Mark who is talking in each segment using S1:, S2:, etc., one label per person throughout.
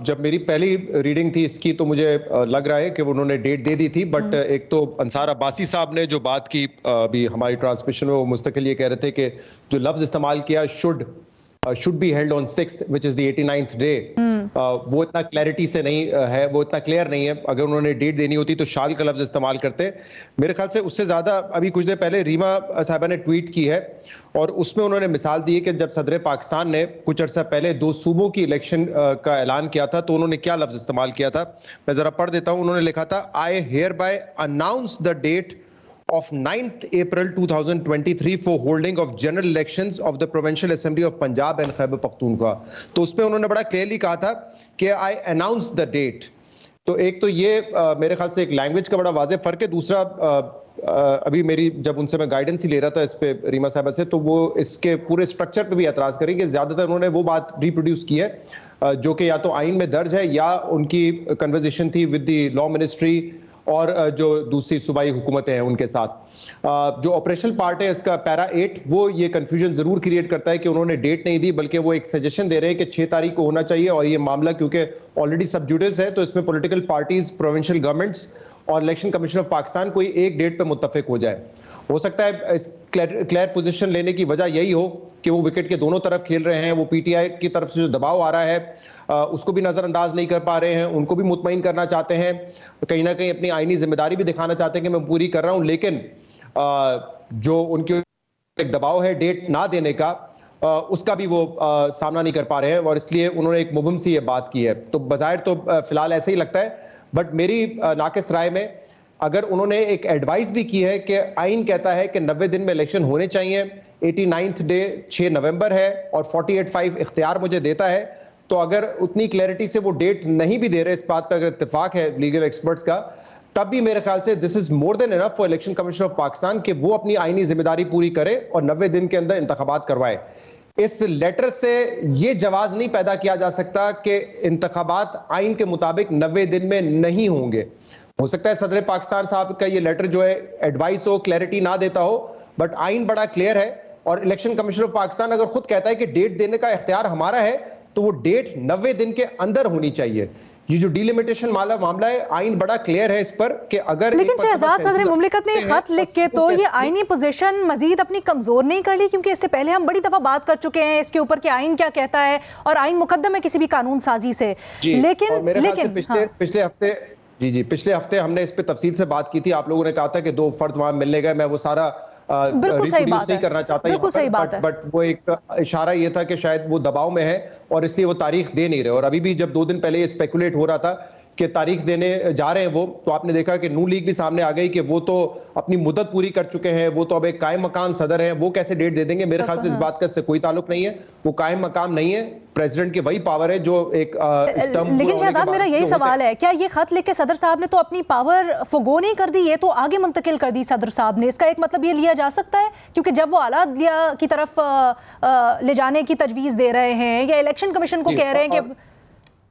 S1: जब मेरी पहली रीडिंग थी इसकी तो मुझे लग रहा है कि उन्होंने डेट दे दी थी, बट एक तो अंसार अब्बासी साहब ने जो बात की अभी हमारी ट्रांसमिशन में, वो मुस्तकिल ये कह रहे थे कि जो लफ्ज इस्तेमाल किया should be held on 6th which is the 89th day, वो इतना क्लैरिटी से नहीं है, वो इतना क्लियर नहीं है। अगर उन्होंने डेट देनी होती तो शाल का लफ्ज इस्तेमाल करते। मेरे ख्याल से उससे ज्यादा अभी कुछ देर पहले रीमा साहबा ने ट्वीट की है और उसमें उन्होंने मिसाल दी है कि जब सदर पाकिस्तान ने कुछ अर्सा पहले 2 सूबों की इलेक्शन का ऐलान किया था तो उन्होंने क्या लफ्ज इस्तेमाल किया था, मैं जरा पढ़ देता हूं। उन्होंने लिखा था, I hereby announce the date of 9th April 2023 for holding of general elections of the Provincial Assembly of Punjab and Khyber Pakhtunkhwa। तो उसमें उन्होंने बड़ा क्लियरली कहा था कि I announce the date। तो एक तो ये मेरे ख्याल से एक लैंग्वेज का बड़ा वाज़ेह फर्क है। दूसरा अभी मेरी जब उनसे मैं गाइडेंस ही ले रहा था इस पे रीमा साहबा से, तो वो इसके पूरे स्ट्रक्चर पे भी एतराज़ करें कि ज़्यादातर उन्होंने वो बात रिप्रोड्यूस की है जो कि या तो आइन में दर्ज है या उनकी कन्वर्सेशन थी विद द लॉ मिनिस्ट्री और जो दूसरी सूबाई हुकूमतें हैं उनके साथ। जो ऑपरेशनल पार्ट है इसका पैरा 8, वो ये कंफ्यूजन जरूर क्रिएट करता है कि उन्होंने डेट नहीं दी, बल्कि वो एक सजेशन दे रहे हैं कि 6 तारीख को होना चाहिए। और ये मामला क्योंकि ऑलरेडी सब जुडिस है तो इसमें पॉलिटिकल पार्टीज, प्रोविंशियल गवर्नमेंट्स और इलेक्शन कमीशन ऑफ पाकिस्तान कोई एक डेट पर मुत्तफिक हो जाए। हो सकता है इस क्लियर पोजीशन लेने की वजह यही हो कि वो विकेट के दोनों तरफ खेल रहे हैं। वो पीटीआई की तरफ से जो दबाव आ रहा है उसको भी नजरअंदाज नहीं कर पा रहे हैं, उनको भी मुतमईन करना चाहते हैं, कहीं ना कहीं अपनी आईनी जिम्मेदारी भी दिखाना चाहते हैं कि मैं पूरी कर रहा हूं, लेकिन जो उनके एक दबाव है डेट ना देने का, उसका भी वो सामना नहीं कर पा रहे हैं और इसलिए उन्होंने एक मुबहम सी ये बात की है। तो बज़ाहिर तो फिलहाल ऐसे ही लगता है, बट मेरी नाकिस राय में अगर उन्होंने एक एडवाइस भी की है कि आइन कहता है कि 90 दिन में इलेक्शन होने चाहिए, 89th डे 6 नवंबर है और 48(5) इख्तियार मुझे देता है, तो अगर उतनी क्लैरिटी से वो डेट नहीं भी दे रहे, इस बात पर अगर इत्तेफाक है लीगल एक्सपर्ट्स का, तब भी मेरे ख्याल से this is more than enough for election commission of Pakistan कि वो अपनी आईनी जिम्मेदारी पूरी करे और 90 दिन के अंदर इंतखाबात करवाए। इस लेटर से ये जवाज नहीं पैदा किया जा सकता कि इंतखाबात आइन के मुताबिक 90 दिन में नहीं होंगे। हो सकता है सदर पाकिस्तान साहब का ये लेटर जो है एडवाइस हो, क्लैरिटी ना देता हो, बट आइन बड़ा क्लियर है और इलेक्शन कमीशन ऑफ पाकिस्तान अगर खुद कहता है कि डेट देने का इख्तियार हमारा है तो वो डेट 90 दिन के अंदर होनी चाहिए। ये जो डिलिमिटेशन मामला है, आइन बड़ा क्लियर है इस पर कि अगर,
S2: लेकिन शहजाद सदर मुमलिकत ने खत लिख के तो ये आईनी पोजीशन मजीद अपनी कमजोर नहीं कर ली, क्योंकि इससे पहले हम बड़ी दफा बात कर चुके हैं इसके ऊपर कि आइन क्या कहता है और आइन मुकद्दम है किसी भी कानून साजी से। लेकिन
S1: पिछले हफ्ते हमने इस पे तफसील से बात की थी। आप लोगों ने कहा था कि 2 फर्द वहां मिलने गए, मैं वो सारा
S2: बिल्कुल सही बात
S1: नहीं करना चाहता,
S2: बिल्कुल सही बात है,
S1: बट वो एक इशारा ये था कि शायद वो दबाव में है और इसलिए वो तारीख दे नहीं रहे। और अभी भी जब 2 दिन पहले ये स्पेकुलेट हो रहा था कि तारीख देने जा रहे हैं वो, तो आपने देखा कि नून लीग भी सामने आ गई कि वो तो अपनी मुद्दत पूरी कर चुके हैं, वो तो अब एक कायम मकाम सदर हैं, वो कैसे डेट दे देंगे। मेरे ख्याल से इस बात का इससे कोई ताल्लुक नहीं है, वो कायम मकाम नहीं है, प्रेसिडेंट की वही पावर है जो एक
S2: लेकिन शहजाद मेरा यही सवाल है, क्या ये खत लिख के सदर साहब ने तो अपनी पावर फुगो नहीं कर दी, ये तो आगे मुंतकिल कर दी सदर साहब ने? इसका एक मतलब ये लिया जा सकता है क्योंकि जब वो आला अदलिया की तरफ ले जाने की तजवीज़ दे रहे हैं या इलेक्शन कमीशन को कह रहे हैं कि,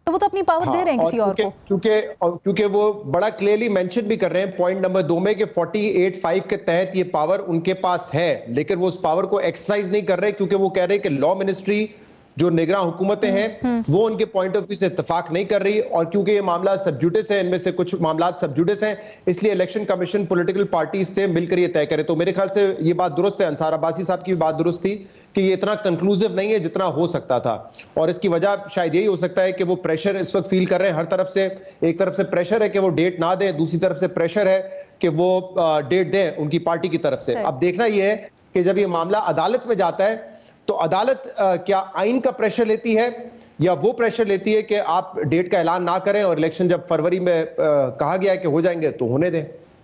S2: तो वो तो अपनी पावर दे रहे हैं किसी और को,
S1: क्योंकि वो बड़ा क्लियरली मेंशन भी कर रहे हैं पॉइंट नंबर 2 में कि 48(5) के तहत ये पावर उनके पास है, लेकिन वो उस पावर को एक्सरसाइज नहीं कर रहे क्योंकि वो कह रहे हैं कि लॉ मिनिस्ट्री जो निगरान हुकूमतें हैं वो उनके पॉइंट ऑफ व्यू से इत्तेफाक नहीं कर रही, और क्योंकि ये मामला सबजुडिस है, इनमें से कुछ मामला सबजुडिस हैं, इसलिए इलेक्शन कमीशन पॉलिटिकल पार्टीज से मिलकर ये तय करे। तो मेरे ख्याल से ये बात दुरुस्त है, अंसार अब्बासी साहब की भी बात दुरुस्त थी कि ये इतना कंक्लूसिव नहीं है जितना हो सकता था, और इसकी वजह शायद यही हो सकता है कि वो प्रेशर इस वक्त फील कर रहे हैं हर तरफ से। एक तरफ से प्रेशर है कि वो डेट ना दें, दूसरी तरफ से प्रेशर है कि वो डेट दें उनकी पार्टी की तरफ से। अब देखना यह है कि जब ये मामला अदालत में जाता है तो अदालत क्या आइन का प्रेशर लेती है या वो प्रेशर लेती है कि आप डेट का ऐलान ना करें और इलेक्शन जब फरवरी में कहा गया है कि हो जाएंगे तो होने दें।